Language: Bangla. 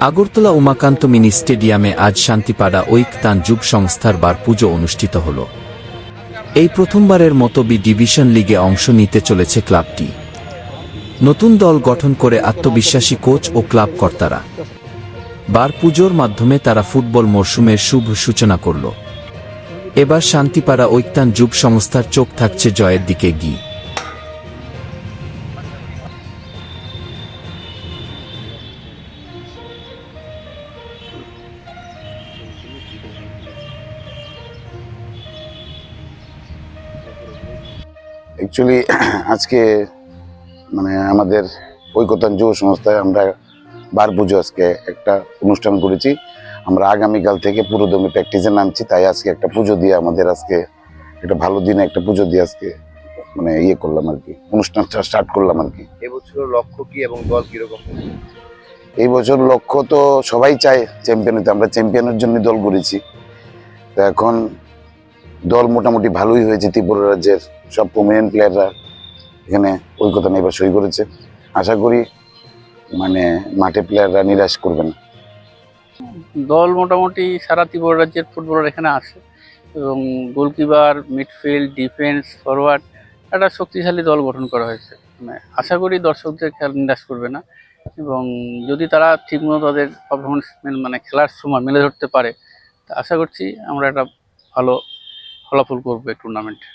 আগরতলা উমাকান্ত মিনি স্টেডিয়ামে আজ শান্তিপাড়া ঐক্যতান যুব সংস্থার বার পুজো অনুষ্ঠিত হল। এই প্রথমবারের মতো বি ডিভিশন লিগে অংশ নিতে চলেছে ক্লাবটি। নতুন দল গঠন করে আত্মবিশ্বাসী কোচ ও ক্লাব কর্তারা। বার পুজোর মাধ্যমে তারা ফুটবল মরশুমের শুভ সূচনা করল। এবার শান্তিপাড়া ঐক্যতান যুব সংস্থার চোখ থাকছে জয়ের দিকে গিয়ে। অ্যাকচুয়ালি আজকে আমাদের ঐক্যতান যুব সংস্থায় আমরা বার পুজো আজকে একটা অনুষ্ঠান করেছি। আমরা আগামীকাল থেকে পুরোদমে প্র্যাকটিসে নামছি, তাই আজকে একটা পুজো দিয়ে আমাদের আজকে একটা ভালো দিনে একটা পুজো দিয়ে আজকে ইয়ে করলাম আর কি, অনুষ্ঠানটা স্টার্ট করলাম আর কি। এবছরের লক্ষ্য কি এবং দল কিরকম? এই বছর লক্ষ্য তো সবাই চায় চ্যাম্পিয়ন হতে, আমরা চ্যাম্পিয়নের জন্য দল করেছি। তো এখন দল মোটামুটি ভালোই হয়েছে, ত্রিপুরা রাজ্যের সব প্রমিনেন্ট প্লেয়াররা এখানে ঐক্যতান এবার সই করেছে। আশা করি মাঠে প্লেয়াররা নিরাশ করবে না। দল মোটামুটি সারা ত্রিপুরা রাজ্যের ফুটবলার এখানে আসে এবং গোলকিপার, মিডফিল্ড, ডিফেন্স, ফরওয়ার্ড একটা শক্তিশালী দল গঠন করা হয়েছে। আশা করি দর্শকদের খেলা নিরাশ করবে না এবং যদি তারা ঠিকমতো তাদের পারফরমেন্স খেলার সময় মেলে ধরতে পারে, তা আশা করছি আমরা একটা ভালো ফলাফল করবো এই টুর্নামেন্টে।